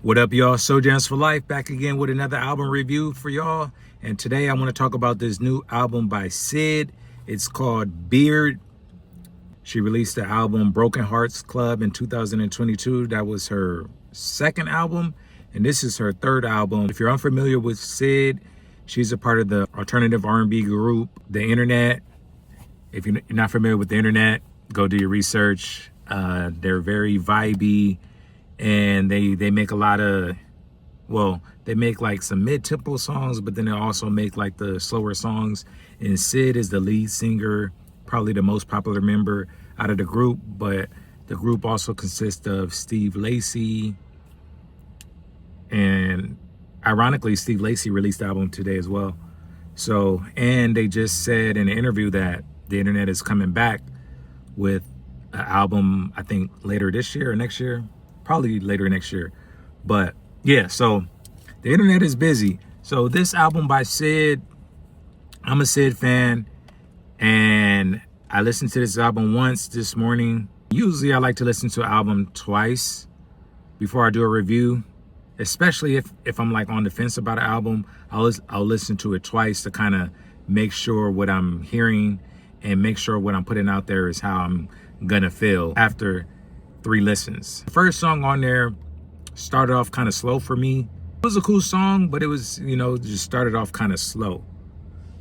What up, y'all? Slowjams4life back again with another album review for y'all. And today I want to talk about this new album by Syd. It's called Beard. She released the album Broken Hearts Club in 2022. That was her second album, and this is her third album. If you're unfamiliar with Syd, she's a part of the alternative R&B group, The Internet. If you're not familiar with The Internet, go do your research. They're very vibey, and they make a lot of, well, they make like some mid-tempo songs, but then they also make like the slower songs. And Syd is the lead singer, probably the most popular member out of the group, but the group also consists of Steve Lacy, and ironically, Steve Lacy released the album today as well. So, and they just said in an interview that The Internet is coming back with an album, I think later this year or next year, probably later next year. But yeah, so The Internet is busy. So this album by Syd, I'm a Syd fan, and I listened to this album once this morning. Usually I like to listen to an album twice before I do a review, especially if I'm like on the fence about an album. I'll listen to it twice to kind of make sure what I'm hearing and make sure what I'm putting out there is how I'm gonna feel after 3 listens. The first song on there started off kind of slow for me. It was a cool song, but it was, just started off kind of slow.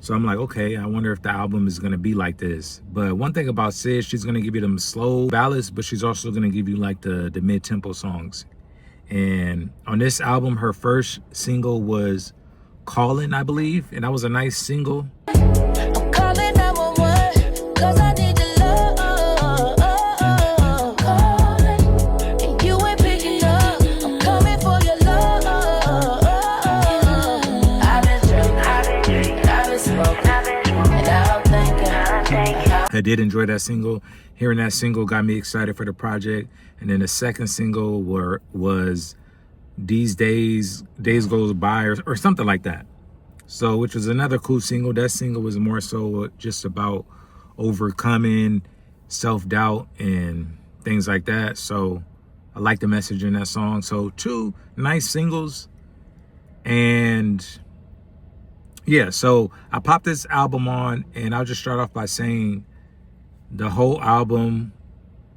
So I'm like, okay, I wonder if the album is gonna be like this. But one thing about Syd, she's gonna give you them slow ballads, but she's also gonna give you like the mid-tempo songs. And on this album, her first single was Callin', I believe, and that was a nice single. I'm calling 911 'cause I need your love. Calling, and you ain't picking up. I'm coming for your love. I've been drinking, I've been smoking, and now I'm thinking. I did enjoy that single. Hearing that single got me excited for the project. And then the second single was These Days Goes By or something like that. So, which was another cool single. That single was more so just about overcoming self-doubt and things like that. So I like the message in that song. So 2 nice singles. And yeah, so I popped this album on, and I'll just start off by saying the whole album,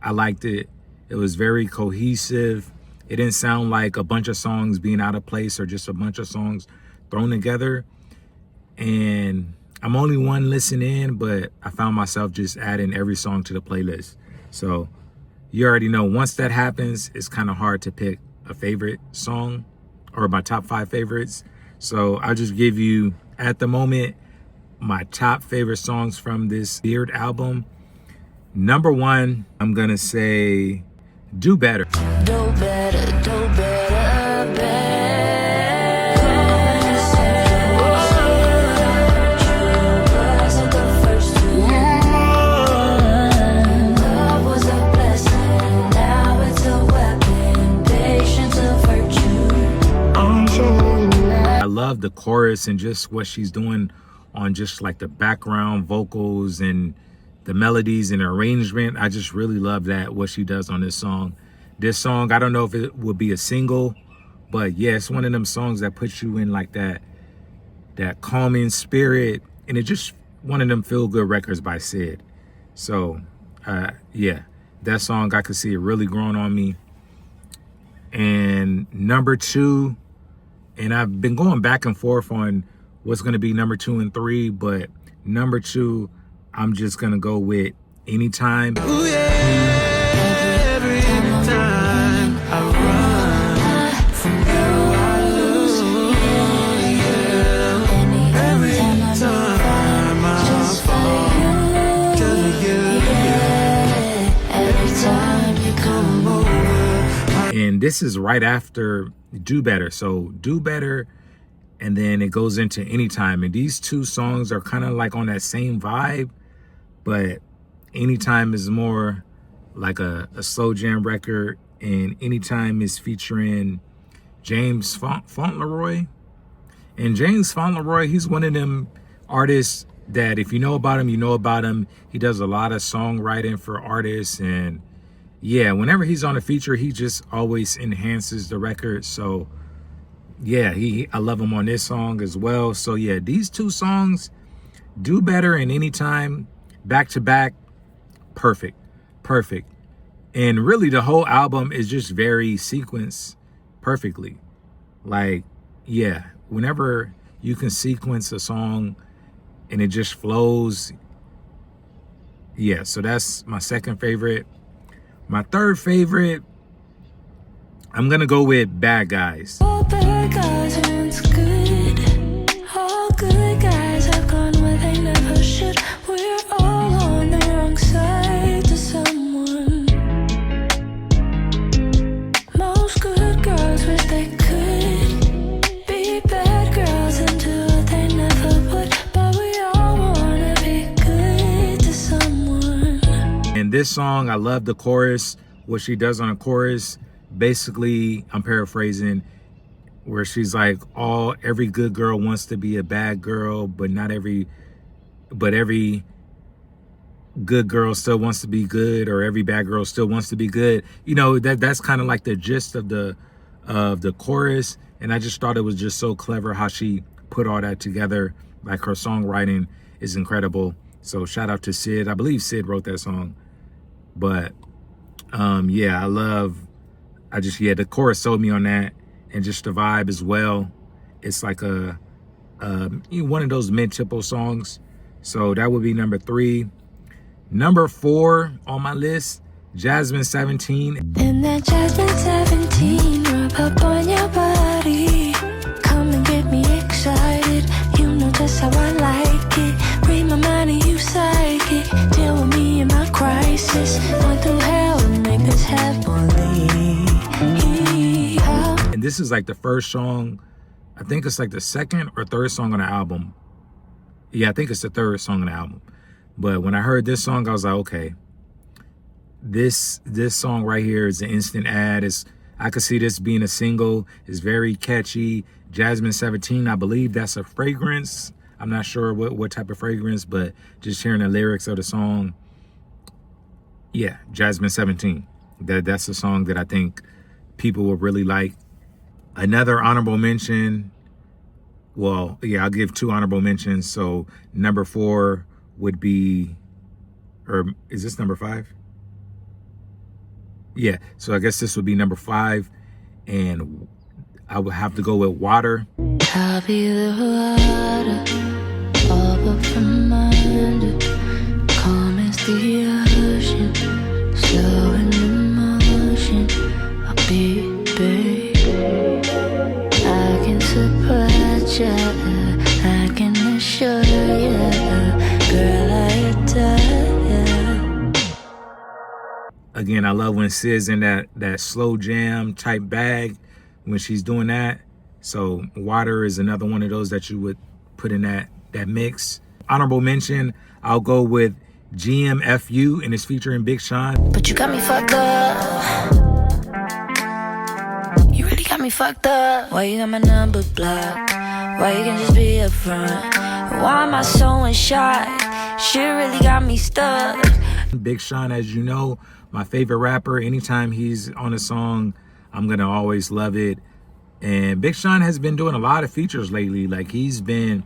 I liked it. It was very cohesive. It didn't sound like a bunch of songs being out of place or just a bunch of songs thrown together. And I'm only one listen in, but I found myself just adding every song to the playlist. So you already know, once that happens, it's kind of hard to pick a favorite song or my top 5 favorites. So I'll just give you, at the moment, my top favorite songs from this Beard album. Number 1, I'm gonna say Do Better. Do better, do better, better. Wasn't the first to love was a blessing, now it's a weapon, patience a virtue. I love the chorus and just what she's doing on just like the background vocals and the melodies and arrangement. I just really love that, what she does on this song. This song, I don't know if it would be a single, but yeah, it's one of them songs that puts you in like that calming spirit, and it's just one of them feel-good records by Syd. So yeah, that song, I could see it really growing on me. And number 2, and I've been going back and forth on what's gonna be number 2 and 3, but number 2, I'm just gonna go with Anytime. Ooh, yeah. Every time I run from you, I lose. Yeah. Every time I fall, just for you. Yeah. Every time you come over. And this is right after Do Better. So Do Better, and then it goes into Anytime. And these 2 songs are kind of like on that same vibe, but Anytime is more like a slow jam record, and Anytime is featuring James Fauntleroy. And James Fauntleroy, he's one of them artists that if you know about him, you know about him. He does a lot of songwriting for artists, and yeah, whenever he's on a feature, he just always enhances the record. So yeah, I love him on this song as well. So yeah, these two songs, Do Better and Anytime, back to back, perfect. And really the whole album is just very sequenced perfectly. Like, yeah, whenever you can sequence a song and it just flows. Yeah, so that's my second favorite. My third favorite, I'm gonna go with Bad Guys. All bad guys once good. All good guys have gone where they never should. We're all on the wrong side to someone. Most good girls wish they could be bad girls and do what they never would. But we all wanna be good to someone. And this song, I love the chorus, what she does on the chorus. Basically, I'm paraphrasing, where she's like, every good girl wants to be a bad girl, but every good girl still wants to be good, or every bad girl still wants to be good. You know, that's kind of like the gist of the chorus. And I just thought it was just so clever how she put all that together. Like, her songwriting is incredible. So shout out to Syd. I believe Syd wrote that song. But yeah, the chorus sold me on that, and just the vibe as well. It's like one of those mid-tempo songs. So that would be number 3. Number 4 on my list, Jasmine 17. And that Jasmine 17 rub up on your body. Come and get me excited. You know just how I like it. Read my mind and you psychic. Deal with me in my crisis. Going through hell and make this heavenly. And this is like the first song, I think it's like the second or third song on the album. Yeah, I think it's the third song on the album. But when I heard this song, I was like, okay, this song right here is an instant ad. I could see this being a single. It's very catchy. Jasmine 17, I believe that's a fragrance. I'm not sure what type of fragrance, but just hearing the lyrics of the song, yeah, Jasmine 17. That's a song that I think people will really like. Another honorable mention, well, yeah, I'll give 2 honorable mentions. So number 4 would be, or is this number 5? Yeah, so I guess this would be number 5, and I would have to go with Water. I'll be the water, all but from under, calm as the ocean, slow in motion. I'll be, babe. I can surprise ya, I can assure ya, girl, I adore ya. Again, I love when Syd's in that slow jam type bag when she's doing that. So Water is another one of those that you would put in that mix. Honorable mention, I'll go with GMFU, and it's featuring Big Sean. But you got me fucked up. You really got me fucked up. Why you got my number blocked? Why you can just be upfront? Why am I so in shock? Shit really got me stuck. Big Sean, as you know, my favorite rapper. Anytime he's on a song, I'm gonna always love it. And Big Sean has been doing a lot of features lately. Like, he's been,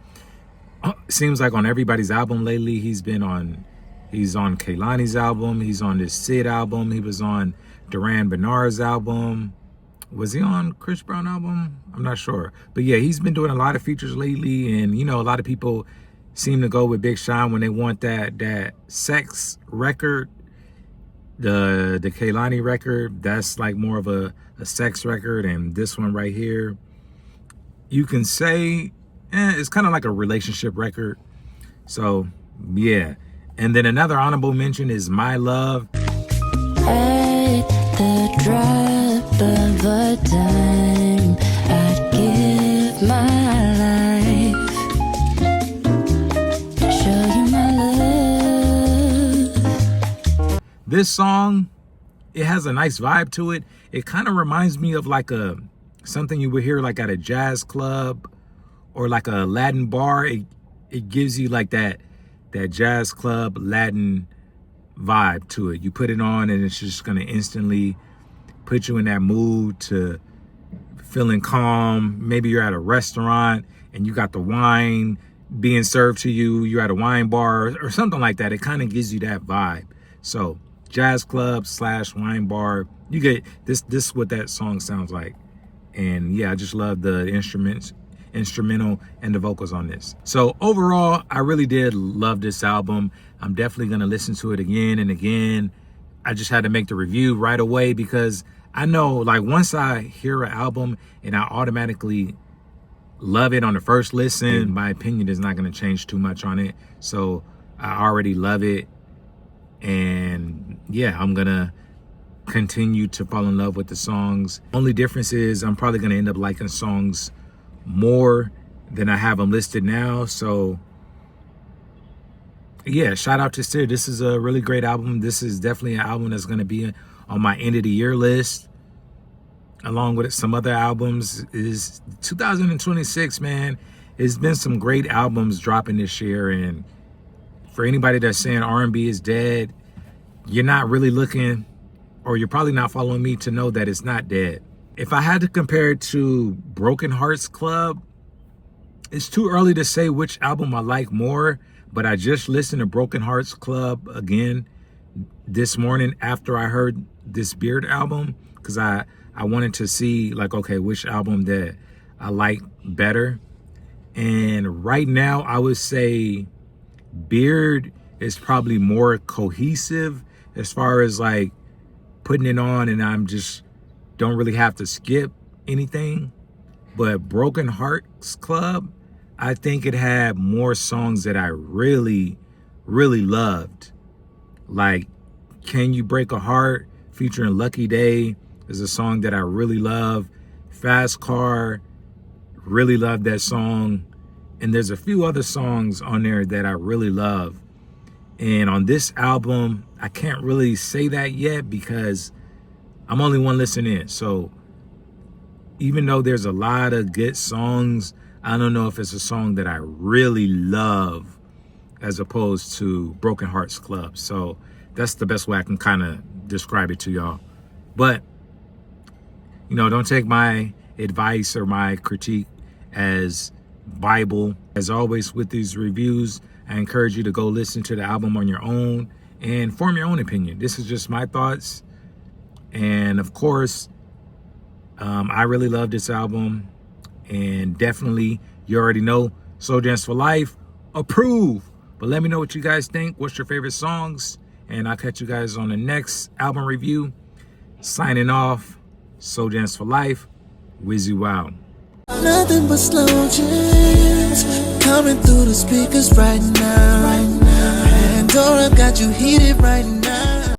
seems like on everybody's album lately. He's on Kehlani's album. He's on this Syd album. He was on Duran Bernard's album. Was he on Chris Brown album? I'm not sure. But yeah, he's been doing a lot of features lately. And, you know, a lot of people seem to go with Big Sean when they want that sex record. The Kehlani record, that's like more of a sex record. And this one right here, you can say, it's kind of like a relationship record. So, yeah. And then another honorable mention is My Love. At the drop of a dime, I'd give my life to show you my love. This song, it has a nice vibe to it. It kind of reminds me of like something you would hear like at a jazz club or like a Latin bar. It gives you like that jazz club Latin vibe to it. You put it on and it's just going to instantly put you in that mood to feeling calm. Maybe you're at a restaurant and you got the wine being served to you. You're at a wine bar or something like that. It kind of gives you that vibe. So jazz club / wine bar, you get this is what that song sounds like. And yeah, I just love the instrumental and the vocals on this. So overall, I really did love this album. I'm definitely going to listen to it again and again. I just had to make the review right away because I know, like, once I hear an album and I automatically love it on the first listen, my opinion is not going to change too much on it. So I already love it. And yeah, I'm going to continue to fall in love with the songs. Only difference is I'm probably going to end up liking songs more than I have them listed now. So yeah, shout out to Syd. This is a really great album. This is definitely an album that's going to be on my end of the year list, along with some other albums. Is 2026, man. It's been some great albums dropping this year, and for anybody that's saying R&B is dead, you're not really looking, or you're probably not following me to know that it's not dead. If I had to compare it to Broken Hearts Club, it's too early to say which album I like more, but I just listened to Broken Hearts Club again this morning after I heard this Beard album, because I wanted to see, like, okay, which album that I like better. And right now, I would say Beard is probably more cohesive as far as like putting it on and I'm just don't really have to skip anything. But Broken Hearts Club, I think it had more songs that I really, really loved. Like Can You Break a Heart featuring Lucky Day is a song that I really love. Fast Car, really love that song. And there's a few other songs on there that I really love. And on this album, I can't really say that yet because I'm only one listen in. So even though there's a lot of good songs, I don't know if it's a song that I really love as opposed to Broken Hearts Club. So that's the best way I can kind of describe it to y'all. But, you know, don't take my advice or my critique as Bible. As always with these reviews, I encourage you to go listen to the album on your own and form your own opinion. This is just my thoughts. And of course, I really love this album. And definitely, you already know, Slowjams4life, approve. But let me know what you guys think. What's your favorite songs? And I'll catch you guys on the next album review. Signing off, Slowjams4life, Wizzy Wow. Nothing but slow jams coming through the speakers right now. Pandora got you heated right now.